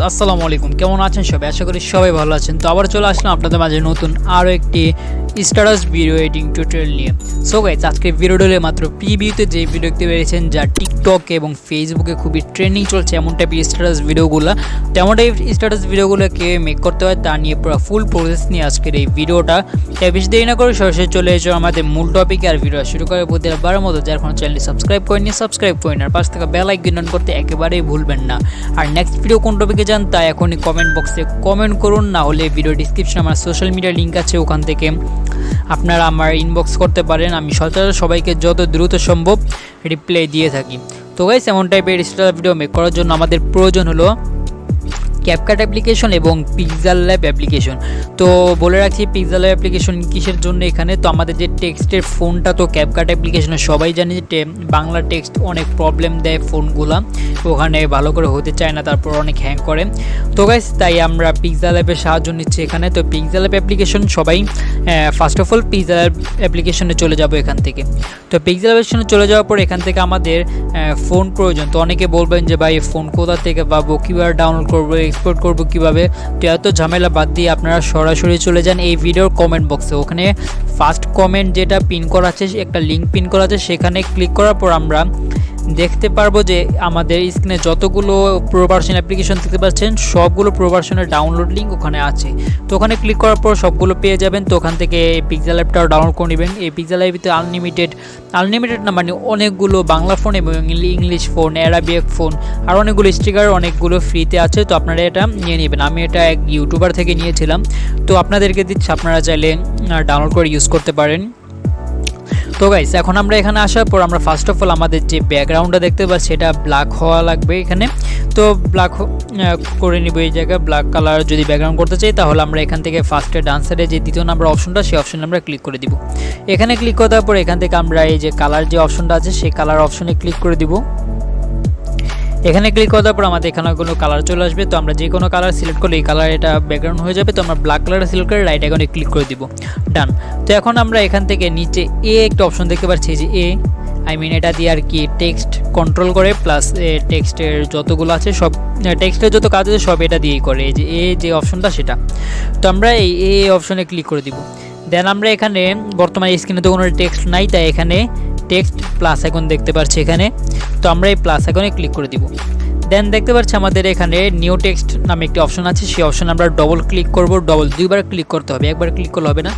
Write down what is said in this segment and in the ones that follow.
আসসালামু আলাইকুম, কেমন আছেন সবাই? আশা করি সবাই ভালো আছেন। তো আবার চলে আসলাম আপনাদের মাঝে নতুন আরও একটি স্ট্যাটাস ভিডিও এডিটিং টিউটোরিয়াল নিয়ে। সো গাইস, আজকে ভিডিওটা মাত্র প্রিভিউতে যে ভিডিও দেখতে পেরেছেন, যা টিকটক এবং ফেসবুকে খুবই ট্রেন্ডিং চলছে এমন টাইপের স্ট্যাটাস ভিডিওগুলো, তেমন টাইপ স্ট্যাটাস ভিডিওগুলোকে মেক করতে হয় তা নিয়ে পুরো ফুল প্রসেস নিয়ে আজকের এই ভিডিওটা। তাই বেশি দেরি না করে সরাসরি চলে এসো আমাদের মূল টপিকে। আর ভিডিও শুরু করে প্রতিবারের মতো যার কোনো চ্যানেলটি সাবস্ক্রাইব করেনি সাবস্ক্রাইব করেন, আর পাশ থেকে বেল আইকন অন করতে একেবারেই ভুলবেন না। আর নেক্সট ভিডিও কোন টপিকে চান তা এখনই কমেন্ট বক্সে কমেন্ট করুন, না হলে ভিডিও ডিসক্রিপশনে আমার সোশ্যাল মিডিয়া লিঙ্ক আছে, ওখান থেকে আপনারা আমার ইনবক্স করতে পারেন। আমি সচরাচর সবাইকে যত দ্রুত সম্ভব রিপ্লাই দিয়ে থাকি। তো গাইস, এমন টাইপের স্টাইল ভিডিও মেক করার জন্য আমাদের প্রয়োজন হলো ক্যাপকাট অ্যাপ্লিকেশন এবং পিক্সেল ল্যাব অ্যাপ্লিকেশন। তো বলে রাখছি, পিক্সেল ল্যাব অ্যাপ্লিকেশন কিসের জন্য এখানে, তো আমাদের যে টেক্সটের ফোনটা, তো ক্যাপকাট অ্যাপ্লিকেশনে সবাই জানি যে বাংলা টেক্সট অনেক প্রবলেম দেয় ফোনগুলা, ওখানে ভালো করে হতে চায় না, তারপর অনেক হ্যাং করে। তো গাইস, তাই আমরা পিক্সেল ল্যাবের সাহায্য নিচ্ছি এখানে। তো পিক্সেল ল্যাব অ্যাপ্লিকেশন সবাই first of all pixel lab অ্যাপ্লিকেশনে চলে যাব এখান থেকে। তো পিক্সেল অ্যাপ্লিকেশনে চলে যাওয়ার পর এখান থেকে আমাদের ফোন প্রয়োজন। তো অনেকে বলবেন যে ভাই ফোন কোথা থেকে পাবো, কীভাবে ডাউনলোড করবো, এক্সপোর্ট করবো কীভাবে। তো এত ঝামেলা বাদ দিয়ে আপনারা সরাসরি চলে যান এই ভিডিওর কমেন্ট বক্সে। ওখানে ফার্স্ট কমেন্ট যেটা পিন করা আছে, একটা লিঙ্ক পিন করা আছে, সেখানে ক্লিক করার পর আমরা দেখতে পারবো যে আমাদের স্ক্রিনে যতগুলো প্রো ভার্সন অ্যাপ্লিকেশন দেখতে পাচ্ছেন সবগুলো প্রো ভার্সনের ডাউনলোড লিঙ্ক ওখানে আছে। তো ওখানে ক্লিক করার পর সবগুলো পেয়ে যাবেন। তো ওখান থেকে পিক্সেল অ্যাপটাও ডাউনলোড করে নেবেন। এই পিক্সেল অ্যাপে আনলিমিটেড না, মানে অনেকগুলো বাংলা ফোন এবং ইংলিশ ফোন, অ্যারাবিক ফোন, আর অনেকগুলো স্টিকার, অনেকগুলো ফ্রিতে আছে। তো আপনারা এটা নিয়ে নেবেন। আমি এটা এক ইউটিউবার থেকে নিয়েছিলাম, তো আপনাদেরকে দিচ্ছি, আপনারা চাইলে ডাউনলোড করে ইউজ করতে পারেন। তো গাইস, এখন আমরা এখানে আসার পর আমরা ফার্স্ট অফ অল আমাদের যে ব্যাকগ্রাউন্ডটা দেখতে পাচ্ছি এটা ব্ল্যাক হওয়া লাগবে এখানে। তো ব্ল্যাক করে নিব এই জায়গায়। ব্ল্যাক কালার যদি ব্যাকগ্রাউন্ড করতে চাই তাহলে আমরা এখান থেকে ফার্স্টে ডান সাইডে যে দ্বিতীয় নাম্বার অপশনটা, সেই অপশনে আমরা ক্লিক করে দিব। এখানে ক্লিক করার পর এখান থেকে আমরা এই যে কালার যে অপশনটা আছে সেই কালার অপশনে ক্লিক করে দিব। এখানে ক্লিক করার পর আমাদের এখানে কোনো কালার চলে আসবে। তো আমরা যে কোনো কালার সিলেক্ট করলে এই কালার এটা ব্যাকগ্রাউন্ড হয়ে যাবে। তো আমরা ব্ল্যাক কালারটা সিলেক্ট করে রাইট আইকনে ক্লিক করে দিব, ডান। তো এখন আমরা এখান থেকে নিচে একটা অপশন দেখতে পাচ্ছি, যে এটা দিয়ে আর কি টেক্সট কন্ট্রোল করে, প্লাস টেক্সটের যতগুলো আছে সব, টেক্সটের যত কাজ আছে সব এটা দিয়েই করে, এই যে অপশনটা সেটা। তো আমরা এই অপশনে ক্লিক করে দিব। দেন আমরা এখানে বর্তমানে স্ক্রিনে তো কোনো টেক্সট নাই, তাই এখানে টেক্সট প্লাস আইকন দেখতে পাচ্ছি এখানে। তো আমরা এই প্লাস আইকনে ক্লিক করে দিব। দেন দেখতে পাচ্ছি আমাদের এখানে নিউ টেক্সট নামে একটি অপশন আছে, সেই অপশনে আমরা ডবল ক্লিক করব। দুইবার ক্লিক করতে হবে, একবার ক্লিক করলে হবে না,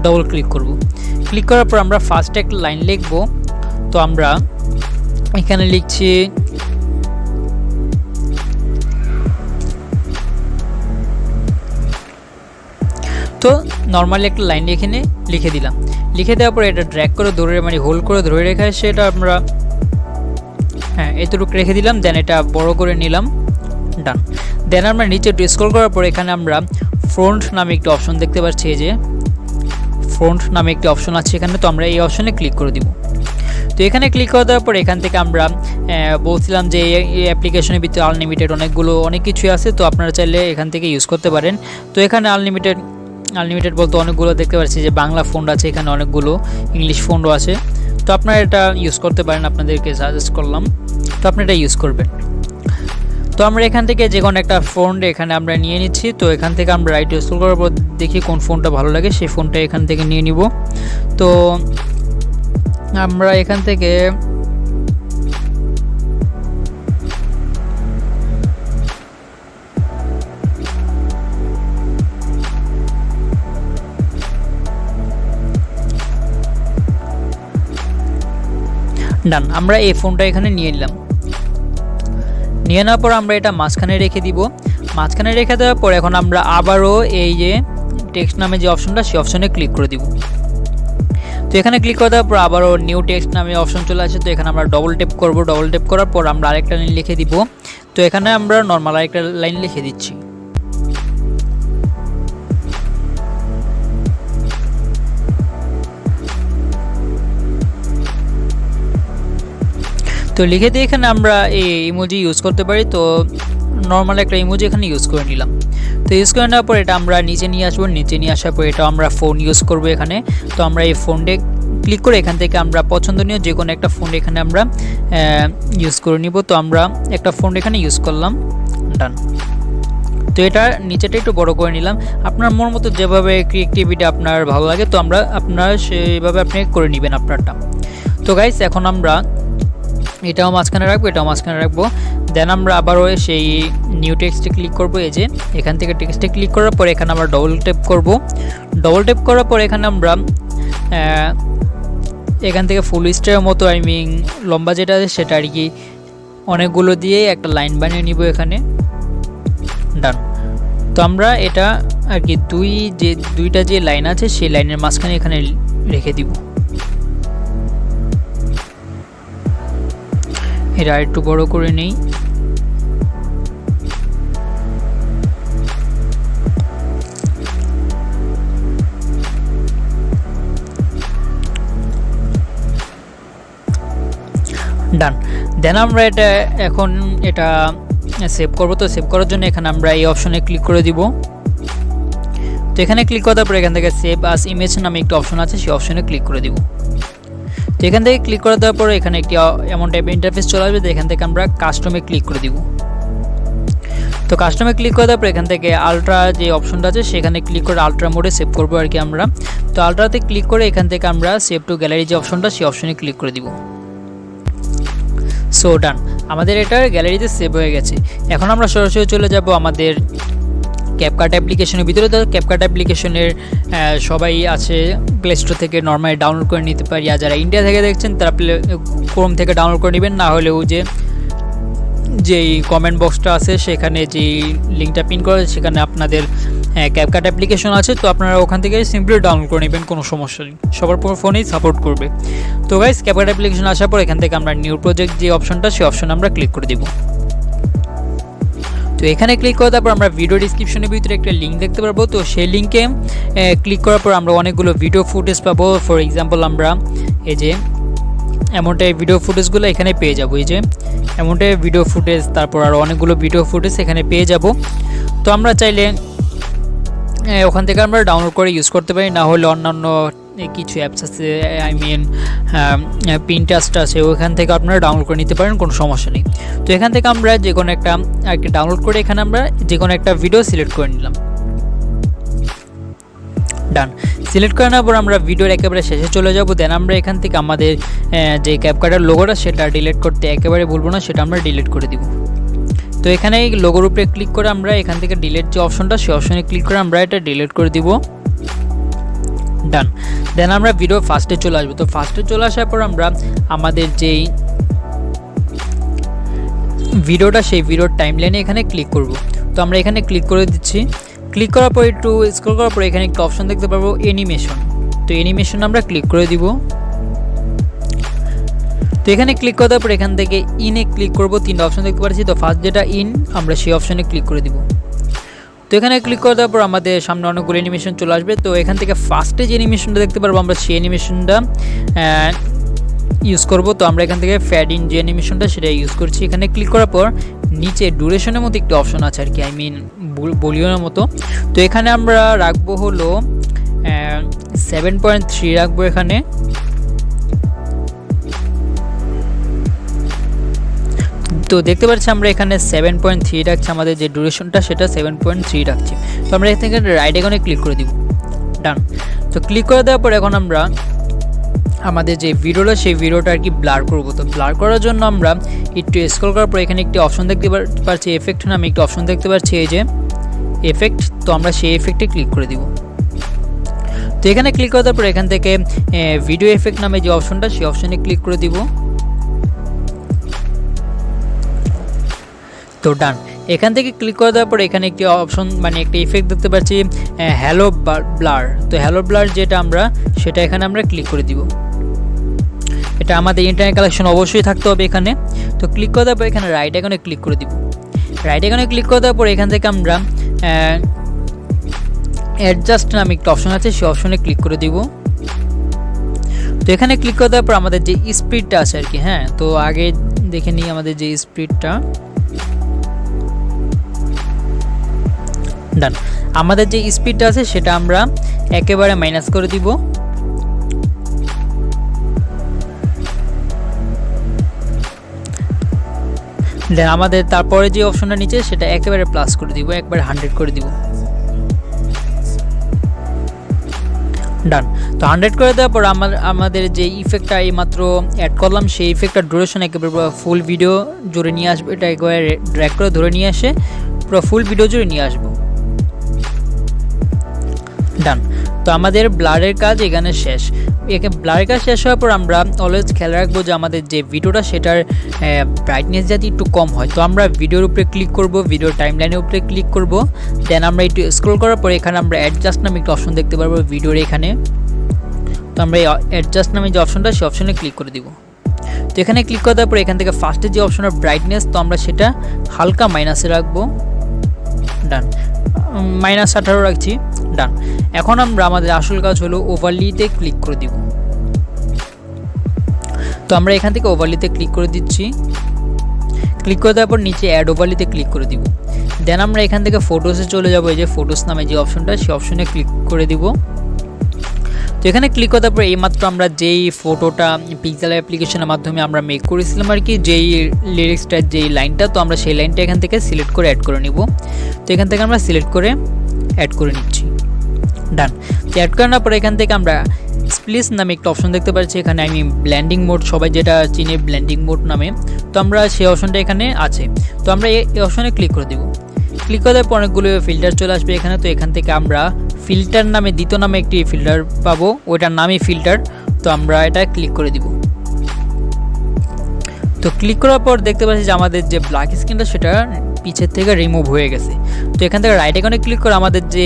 ডবল ক্লিক করব। ক্লিক করার পর আমরা ফার্স্টে একটা লাইন লিখব। তো আমরা এখানে লিখছি তো নর্মালি একটা লাইন এখানে লিখে দিলাম। লিখে দেওয়ার পরে এটা ড্র্যাগ করে ধরে, মানে হোল্ড করে ধরে রেখে সেটা আমরা এতটুকু রেখে দিলাম। দেন এটা বড় করে নিলাম, ডান। দেন আমরা নিচে স্ক্রল করার পর এখানে আমরা ফ্রন্ট নামে একটি অপশন দেখতে পাচ্ছি, এই যে ফ্রন্ট নামে একটি অপশন আছে এখানে। তো আমরা এই অপশনে ক্লিক করে দিব। তো এখানে ক্লিক করে দেওয়ার পর এখান থেকে আমরা বলছিলাম যে এই অ্যাপ্লিকেশনের ভিতরে অনেক কিছুই আছে, তো আপনারা চাইলে এখান থেকে ইউজ করতে পারেন। তো এখানে আনলিমিটেড বলতে অনেকগুলো দেখতে পাচ্ছি, যে বাংলা ফোন আছে এখানে, অনেকগুলো ইংলিশ ফোনও আছে। তো আপনারা এটা ইউজ করতে পারেন, আপনাদেরকে সাজেস্ট করলাম। তো আপনি এটা ইউজ করবেন। তো আমরা এখান থেকে যে কোনো একটা ফোন এখানে আমরা নিয়ে নিচ্ছি। তো এখান থেকে আমরা রাইট স্ক্রল করার পর দেখি কোন ফোনটা ভালো লাগে, সেই ফোনটা এখান থেকে নিয়ে নিব। তো আমরা এখান থেকে ডান, আমরা এই ফোনটা এখানে নিয়ে নিলাম। নিয়ে নেওয়ার পর আমরা এটা মাঝখানে রেখে দিব। মাঝখানে রেখে দেওয়ার পর এখন আমরা আবারও এই যে টেক্সট নামে যে অপশনটা, সেই অপশনে ক্লিক করে দিব। তো এখানে ক্লিক করে দেওয়ার পর আবারও নিউ টেক্সট নামে অপশন চলে আসে। তো এখানে আমরা ডবল ট্যাপ করব। ডবল ট্যাপ করার পর আমরা আরেকটা লাইন লিখে দিব। তো এখানে আমরা নর্মাল আরেকটা লাইন লিখে দিচ্ছি। তো লিখে দিয়ে এখানে আমরা এই ইমোজি ইউজ করতে পারি। তো নর্মাল একটা ইমোজি এখানে ইউজ করে নিলাম। তো ইউজ করে নেওয়ার পর এটা আমরা নিচে নিয়ে আসবো। নিচে নিয়ে আসার পর এটা আমরা ফোন ইউজ করব এখানে। তো আমরা এই ফোনটা ক্লিক করে এখান থেকে আমরা পছন্দনীয় যে কোনো একটা ফোন এখানে আমরা ইউজ করে নিব। তো আমরা একটা ফোন এখানে ইউজ করলাম, ডান। তো এটা নিচেটা একটু বড় করে নিলাম, আপনার মন মতো যেভাবে ক্রিয়েটিভিটি আপনার ভালো লাগে তো আপনারা সেইভাবে আপনি করে নেবেন আপনারটা। তো গাইস এখন আমরা এটাও মাঝখানে রাখবো, এটাও মাঝখানে রাখবো। দেন আমরা আবারও সেই নিউ টেক্সটে ক্লিক করবো। এই যে এখান থেকে টেক্সটে ক্লিক করার পর এখানে আমরা ডবল ট্যাপ করব। ডবল ট্যাপ করার পর এখানে আমরা এখান থেকে ফুল স্টারের মতো লম্বা যেটা আছে সেটা আর কি অনেকগুলো দিয়ে একটা লাইন বানিয়ে নিব এখানে। ডান। তো আমরা এটা আর কি দুইটা যে লাইন আছে সেই লাইনের মাঝখানে এখানে রেখে দিব। এটা একটু বড় করে নেই। ডান। দেন আমরা এখন এটা সেভ করব। তো সেভ করার জন্য এখানে আমরা এই অপশনে ক্লিক করে দিব। তো এখানে ক্লিক করার পর এখান থেকে সেভ আস ইমেজ নামে একটা অপশন আছে, সেই অপশনে ক্লিক করে দিব। তো এখান থেকে ক্লিক করে দেওয়ার পর এখানে একটি এমন টাইপের ইন্টারফেস চলে আসবে। তো এখান থেকে আমরা কাস্টমে ক্লিক করে দিব। তো কাস্টমে ক্লিক করে দেওয়ার পর এখান থেকে আলট্রা যে অপশনটা আছে সেখানে ক্লিক করে আলট্রা মোডে সেভ করবো আর কি আমরা। তো আলট্রাতে ক্লিক করে এখান থেকে আমরা সেভ টু গ্যালারি যে অপশনটা সেই অপশনে ক্লিক করে দিব। সো ডান, আমাদের এটার গ্যালারিতে সেভ হয়ে গেছে। এখন আমরা সরাসরি চলে যাব আমাদের ক্যাপকাট অ্যাপ্লিকেশনের ভিতরে। তো ক্যাপকাট অ্যাপ্লিকেশনের সবাই আছে প্লে স্টোর থেকে নর্মালি ডাউনলোড করে নিতে পারি। আর যারা ইন্ডিয়া থেকে দেখছেন তারা ক্রোম থেকে ডাউনলোড করে নেবেন, না হলেও যেই কমেন্ট বক্সটা আছে সেখানে যেই লিঙ্কটা পিন করা আছে সেখানে আপনাদের ক্যাপকাট অ্যাপ্লিকেশন আছে। তো আপনারা ওখান থেকে সিম্পলি ডাউনলোড করে নেবেন, কোনো সমস্যা নেই, সবার ফোনেই সাপোর্ট করবে। তো গাইস ক্যাপকাট অ্যাপ্লিকেশন আসার পর এখান থেকে আমরা নিউ প্রজেক্ট যে অপশনটা সেই অপশন আমরা ক্লিক করে দেব। তো এখানে ক্লিক করার তারপর আমরা ভিডিও ডিসক্রিপশনের ভিতরে একটা লিঙ্ক দেখতে পারবো। তো সেই লিঙ্কে ক্লিক করার পর আমরা অনেকগুলো ভিডিও ফুটেজ পাবো। ফর এক্সাম্পল আমরা এই যে এমনটাই ভিডিও ফুটেজগুলো এখানে পেয়ে যাবো। এই যে এমনটাই ভিডিও ফুটেজ, তারপর আরও অনেকগুলো ভিডিও ফুটেজ এখানে পেয়ে যাব। তো আমরা চাইলে ওখান থেকে আমরা ডাউনলোড করে ইউজ করতে পারি, না হলে অন্যান্য কিছু অ্যাপস আছে পিনটাস্ট আছে, ওখান থেকে আপনারা ডাউনলোড করে নিতে পারেন, কোনো সমস্যা নেই। তো এখান থেকে আমরা যে কোনো একটা আর কি ডাউনলোড করে এখানে আমরা যে কোনো একটা ভিডিও সিলেক্ট করে নিলাম। ডান। সিলেক্ট করে নেওয়ার পর আমরা ভিডিওর একেবারে শেষে চলে যাব। দেন আমরা এখান থেকে আমাদের যে ক্যাপকাটের লোগোটা সেটা ডিলিট করতে একেবারে ভুলবো না, সেটা আমরা ডিলিট করে দিব। তো এখানে এই লোগোর উপরে ক্লিক করে আমরা এখান থেকে ডিলিট যে অপশনটা সেই অপশনে ক্লিক করে আমরা এটা ডিলিট করে দিব। ডান। দেন আমরা ভিডিও ফার্স্টে চলে আসবো। তো ফার্স্টে চলে আসার পর আমরা আমাদের যেই ভিডিওটা সেই ভিডিওর টাইমলাইনে এখানে ক্লিক করব। তো আমরা এখানে ক্লিক করে দিচ্ছি। ক্লিক করার পর একটু স্ক্রল করার পর এখানে একটা অপশন দেখতে পারবো অ্যানিমেশন। তো অ্যানিমেশন আমরা ক্লিক করে দিব। তো এখানে ক্লিক করার পর এখান থেকে ইনে ক্লিক করব। তিনটা অপশন দেখতে পাচ্ছি। তো ফার্স্ট যেটা ইন, আমরা সেই অপশনে ক্লিক করে দিব। তো এখানে ক্লিক করে দেওয়ার পর আমাদের সামনে অনেকগুলো অ্যানিমেশন চলে আসবে। তো এখান থেকে ফার্স্টে যে অ্যানিমেশনটা দেখতে পারবো আমরা সেই অ্যানিমেশনটা ইউজ করব। তো আমরা এখান থেকে ফ্যাড ইন যে অ্যানিমেশনটা সেটা ইউজ করছি। এখানে ক্লিক করার পর নিচে ডিউরেশনের মতো একটি অপশন আছে আর কি, ভলিউমের মতো। তো এখানে আমরা রাখবো হলো 7.3 রাখবো এখানে। তো দেখতে পাচ্ছি আমরা এখানে 7.3 রাখছি, আমাদের যে ডিউরেশনটা সেটা 7.3 রাখছি। তো আমরা এখান থেকে রাইট আইকনে ক্লিক করে দিব। ডান। তো ক্লিক করে দেওয়ার পর এখন আমরা আমাদের যে ভিডিওটা সেই ভিডিওটা আর কি ব্লার করবো। তো ব্লার করার জন্য আমরা একটু স্ক্রল করার পর এখানে একটি অপশন দেখতে পাচ্ছি, এফেক্ট নামে একটি অপশন দেখতে পাচ্ছি, এই যে এফেক্ট। তো আমরা সেই এফেক্টে ক্লিক করে দিব। তো এখানে ক্লিক করার পর এখান থেকে ভিডিও এফেক্ট নামে যে অপশনটা সেই অপশনে ক্লিক করে দিব। তো ডান। এখান থেকে ক্লিক করে দেওয়ার পর এখানে একটি অপশন একটা ইফেক্ট দেখতে পাচ্ছি হ্যালো ব্লার। তো হ্যালো ব্লার যেটা আমরা সেটা এখানে আমরা ক্লিক করে দিব। এটা আমাদের ইন্টারনেট কালেকশন অবশ্যই থাকতে হবে এখানে। তো ক্লিক করে দেওয়ার পর এখানে রাইট আইকনে ক্লিক করে দিব। রাইট আইকনে ক্লিক করে দেওয়ার পর এখান থেকে আমরা অ্যাডজাস্ট নামে একটা অপশন আছে সেই অপশনে ক্লিক করে দিব। তো এখানে ক্লিক করে দেওয়ার পর আমাদের যে স্পিডটা আছে আর কি, হ্যাঁ, তো আগে দেখে নিই আমাদের যে স্পিডটা। ডান। আমাদের যে স্পিডটা আছে সেটা আমরা একেবারে মাইনাস করে দিব। দেন আমাদের তারপরে যে অপশনটা নিচে সেটা একেবারে প্লাস করে দিব, একবারে 100 করে দিব। ডান। তো 100 করে দেওয়ার পর আমাদের যে ইফেক্টটা এই মাত্র অ্যাড করলাম সেই ইফেক্টটার ডিউরেশন একেবারে ফুল ভিডিও জুড়ে নিয়ে আসবো। এটা একবারে ড্র্যাগ করে ধরে নিয়ে আসে পুরো ফুল ভিডিও জুড়ে নিয়ে আসবো। ডান। তো আমাদের ব্লারের কাজ এখানে শেষ। ব্লারের কাজ শেষ হওয়ার পর আমরা অলওয়েজ খেয়াল রাখবো যে আমাদের যে ভিডিওটা সেটার ব্রাইটনেস যাতে একটু কম হয়। তো আমরা ভিডিওর উপরে ক্লিক করব, ভিডিওর টাইমলাইনের উপরে ক্লিক করব। দেন আমরা একটু স্ক্রল করার পর এখানে আমরা অ্যাডজাস্ট নামে একটা অপশন দেখতে পারবো ভিডিওর এখানে। তো আমরা এই অ্যাডজাস্ট নামে যে অপশনটা সেই অপশনে ক্লিক করে দিব। তো এখানে ক্লিক করার পর এখান থেকে ফার্স্টে যে অপশনের ব্রাইটনেস, তো আমরা সেটা হালকা মাইনাসে রাখবো। ডান। -18 রাখছি। ডান। এখন আমরা আমাদের আসল কাজ হলো ওভারলিতে ক্লিক করে দিব। তো আমরা এখান থেকে ওভারলিতে ক্লিক করে দিচ্ছি। ক্লিক করে দেওয়ার পর নিচে অ্যাড ওভারলিতে ক্লিক করে দিব। দেন আমরা এখান থেকে ফটোসে চলে যাব। এই যে ফটোস নামে যে অপশনটা সেই অপশনে ক্লিক করে দিব। তো এখানে ক্লিক করার পর এইমাত্র আমরা যেই ফটোটা পিক্সেল অ্যাপ্লিকেশনের মাধ্যমে আমরা মেক করেছিলাম আর কি, যেই লিরিক্সটার যেই লাইনটা, তো আমরা সেই লাইনটা এখান থেকে সিলেক্ট করে অ্যাড করে নিব। তো এখান থেকে আমরা সিলেক্ট করে অ্যাড করে নিচ্ছি। ডান। তো অ্যাড করার পর এখান থেকে আমরা স্প্লিস নামে একটা অপশন দেখতে পাচ্ছি। এখানে আমি ব্লেন্ডিং মোড, সবাই যেটা চিনি ব্লেন্ডিং মোড নামে, তো আমরা সেই অপশনটা এখানে আছে। তো আমরা এই অপশনে ক্লিক করে দেব। ক্লিক করার পর অনেকগুলো ফিল্টার চলে আসবে এখানে। তো এখান থেকে আমরা ফিল্টার নামে দ্বিতীয় নামে একটি ফিল্টার পাবো, ওইটার নামই ফিল্টার। তো আমরা এটা ক্লিক করে দিব। তো ক্লিক করার পর দেখতে পাচ্ছি যে আমাদের যে ব্ল্যাক স্ক্রিনটা সেটা পিছের থেকে রিমুভ হয়ে গেছে। তো এখান থেকে রাইট আইকনে ক্লিক করে আমাদের যে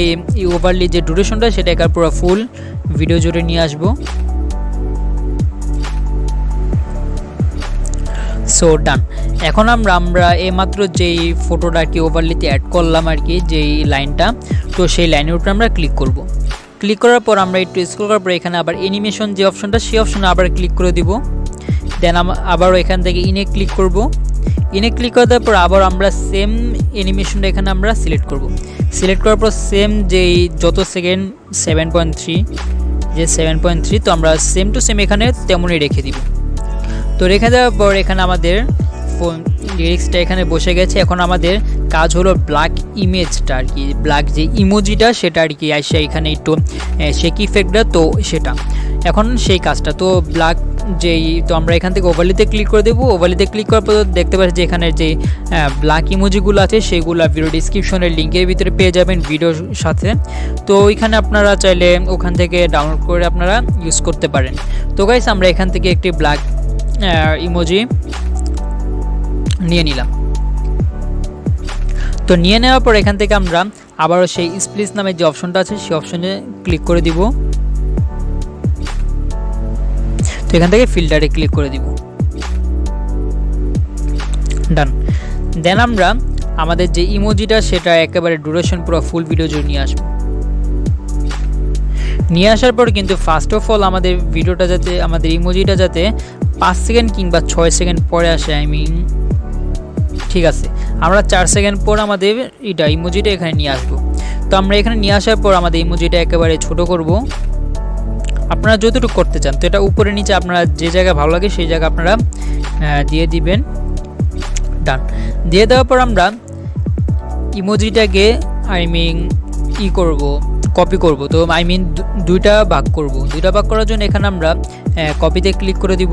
ওভারলি যে ডিউরেশনটা সেটা একার পুরো ফুল ভিডিও জুড়ে নিয়ে আসবো। সো ডান। এখন আমরা এইমাত্র যেই ফটোটা আর কি ওভারলিতে অ্যাড করলাম আর কি, যেই লাইনটা, তো সেই লাইনের উপরে আমরা ক্লিক করব। ক্লিক করার পর আমরা একটু স্ক্রল করার পর এখানে আবার অ্যানিমেশন যে অপশনটা সেই অপশনে আবার ক্লিক করে দিব। দেন আবারও এখান থেকে ইনে ক্লিক করব। ইনে ক্লিক করার পর আবার আমরা সেম অ্যানিমেশনটা এখানে আমরা সিলেক্ট করব। সিলেক্ট করার পর সেম যেই যত সেকেন্ড 7.3, যে 7.3, তো আমরা সেম টু সেম এখানে তেমনই রেখে দিব। তো রেখে দেওয়ার পর এখানে আমাদের লিরিক্সটা এখানে বসে গেছে। এখন আমাদের কাজ হলো ব্ল্যাক ইমেজটা আর কি, ব্ল্যাক যে ইমোজিটা সেটা আর কি আসে এখানে একটু শেক ইফেক্টটা, তো সেটা এখন সেই কাজটা। তো ব্ল্যাক যেই, তো আমরা এখান থেকে ওভারলিতে ক্লিক করে দেবো। ওভারলিতে ক্লিক করার পর দেখতে পাচ্ছি যে এখানে যে ব্ল্যাক ইমোজিগুলো আছে সেইগুলো ভিডিও ডিসক্রিপশনের লিঙ্কের ভিতরে পেয়ে যাবেন ভিডিওর সাথে। তো ওইখানে আপনারা চাইলে ওখান থেকে ডাউনলোড করে আপনারা ইউজ করতে পারেন। তো গাইস আমরা এখান থেকে একটি ব্ল্যাক ইমোজি নিয়ে নিলাম। তো নিয়ে নেওয়ার পর এখান থেকে আমরা আবারও সেই স্প্লিস নামের যে অপশনটা আছে সেই অপশনে ক্লিক করে দিব। তো এখান থেকে ফিল্টারে ক্লিক করে দিব। ডান। দেন আমরা আমাদের যে ইমোজিটা সেটা একেবারে ডিউরেশন পুরো ফুল ভিডিও জুড়ে নিয়ে আসবো। নিয়ে আসার পর কিন্তু ফার্স্ট অফ অল আমাদের ভিডিওটা যাতে, আমাদের ইমোজিটা যাতে 5 সেকেন্ড কিংবা 6 সেকেন্ড পরে আসে, ঠিক আছে, আমরা 4 সেকেন্ড পর আমাদের এটা ইমোজিটা এখানে নিয়ে আসবো। তো আমরা এখানে নিয়ে আসার পর আমাদের ইমোজিটা একেবারে ছোট করব, আপনারা যতটুকু করতে চান। তো এটা উপরে নিচে আপনারা যে জায়গায় ভালো লাগে সেই জায়গা আপনারা দিয়ে দিবেন। ডান। দিয়ে দেওয়ার পর আমরা ইমোজিটাকে কপি করব। তো দুইটা ভাগ করব। দুইটা ভাগ করার জন্য এখানে আমরা কপিতে ক্লিক করে দিব।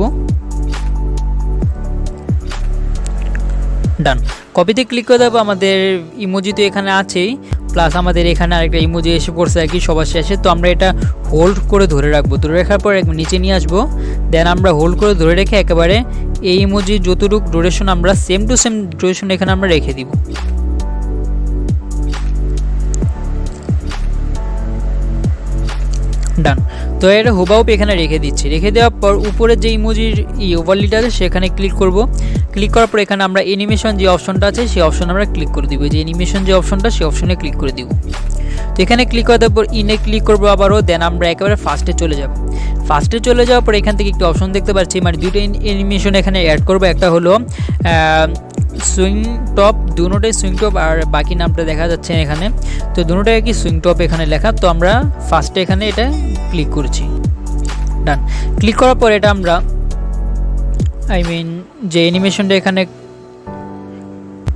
ডান। কপিতে ক্লিক করে দেবো। আমাদের ইমোজি তো এখানে আছেই, প্লাস আমাদের এখানে আরেকটা ইমোজি এসে পড়ছে আর কি সবার শেষে। তো আমরা এটা হোল্ড করে ধরে রাখবো। ধরে রাখার পর নিচে নিয়ে আসবো। দেন আমরা হোল্ড করে ধরে রেখে একেবারে এই ইমোজি যতটুকু ডিউরেশন আমরা সেম টু সেম ডিউরেশন এখানে আমরা রেখে দিব। ডান। তো এটা হুবাহুব এখানে রেখে দিচ্ছি। রেখে দেওয়ার পর উপরে যে ইমোজির ওভারলিটা আছে সেখানে ক্লিক করব। ক্লিক করার পর এখানে আমরা অ্যানিমেশন যে অপশনটা আছে সেই অপশন আমরা ক্লিক করে দিব। যে অ্যানিমেশন যে অপশনটা সেই অপশনে ক্লিক করে দিব। তো এখানে ক্লিক করে দেওয়ার পর ইনে ক্লিক করবো আবারও। দেন আমরা একেবারে ফার্স্টে চলে যাব। ফার্স্টে চলে যাওয়ার পর এখান থেকে একটি অপশন দেখতে পাচ্ছি, মানে দুটো অ্যানিমেশন এখানে অ্যাড করবো। একটা হলো সুইং টপ, দুটোটাই সুইং টপ, আর বাকি নামটা দেখা যাচ্ছে এখানে। তো দুটোটাই কি সুইং টপ এখানে লেখা। তো আমরা ফার্স্টে এখানে এটা ক্লিক করছি। ডান। ক্লিক করার পর এটা আমরা যে অ্যানিমেশনটা এখানে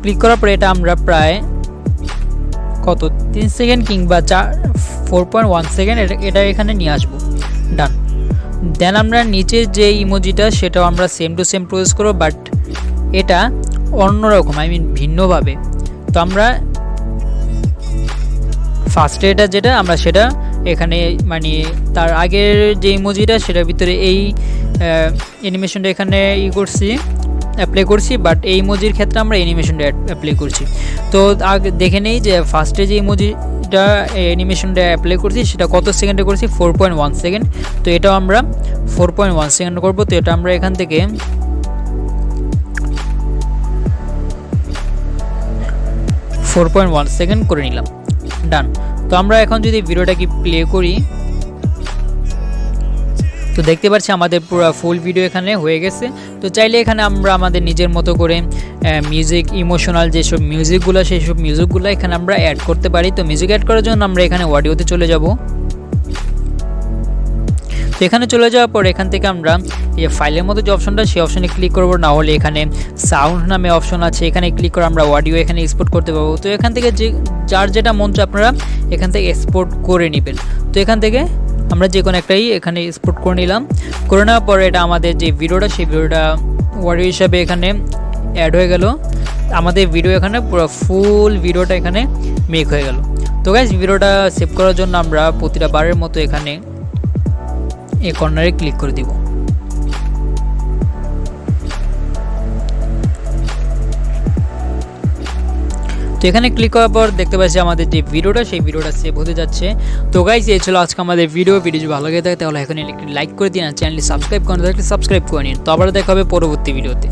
ক্লিক করার পরে এটা আমরা প্রায় কত 3 সেকেন্ড কিংবা 4.1 সেকেন্ড এটা এখানে নিয়ে আসবো। ডান। দেন আমরা নিচের যে ইমোজিটা সেটাও আমরা সেম টু সেম প্রসেস করবো, বাট এটা অন্যরকম, আই মিন ভিন্নভাবে। তো আমরা ফার্স্টে এটা যেটা আমরা সেটা এখানে মানে তার আগের যে ইমোজিটা সেটার ভিতরে এই অ্যানিমেশনটা এখানে করছি, অ্যাপ্লাই করছি, বাট এই ইমোজির ক্ষেত্রে আমরা অ্যানিমেশনটা অ্যাপ্লাই করছি। তো আগে দেখে নেই যে ফার্স্টে যে ইমোজিটা অ্যানিমেশনটা অ্যাপ্লাই করছি সেটা কত সেকেন্ডে করছি, 4.1 সেকেন্ড। তো এটাও আমরা 4.1 সেকেন্ড করবো। তো এটা আমরা এখান থেকে 4.1 সেকেন্ড করে নিলাম। ডান। তো আমরা এখন যদি ভিডিওটা কি প্লে করি তো দেখতে পাচ্ছি আমাদের পুরো ফুল ভিডিও এখানে হয়ে গেছে। তো চাইলে এখানে আমরা আমাদের নিজের মতো করে মিউজিক, ইমোশনাল যেসব মিউজিকগুলো সেই সব মিউজিকগুলো এখানে আমরা অ্যাড করতে পারি। তো মিউজিক অ্যাড করার জন্য আমরা এখানে অডিওতে চলে যাব। তো এখানে চলে যাওয়ার পর এখান থেকে আমরা এই ফাইলের মতো যে অপশনটা সেই অপশনে ক্লিক করব, না হলে এখানে সাউন্ড নামে অপশন আছে, এখানে ক্লিক করে আমরা অডিও এখানে এক্সপোর্ট করতে পারবো। তো এখান থেকে যার যেটা মন চায় আপনারা এখান থেকে এক্সপোর্ট করে নেবেন। তো এখান থেকে আমরা যে কোনো একটাই এখানে এক্সপোর্ট করে নিলাম। করে নেওয়ার পরে এটা আমাদের যে ভিডিওটা সেই ভিডিওটা অডিও হিসাবে এখানে অ্যাড হয়ে গেল। আমাদের ভিডিও এখানে পুরো ফুল ভিডিওটা এখানে মেক হয়ে গেল। তো গাইস ভিডিওটা সেভ করার জন্য আমরা প্রতিটা বারের মতো এখানে এই কর্নারে ক্লিক করে দিব। তো এখানে ক্লিক করার পর দেখতে পাচ্ছি আমাদের যে ভিডিওটা সেই ভিডিওটা সেভ হতে যাচ্ছে। তো গাইস এই ছিল আজকে আমাদের ভিডিও যদি ভালো লাগে থাকে তাহলে এখানে একটি লাইক করে দিন, আর চ্যানেলটি সাবস্ক্রাইব করে থাকলে সাবস্ক্রাইব করে নিন। তো আবার দেখা হবে পরবর্তী ভিডিওতে।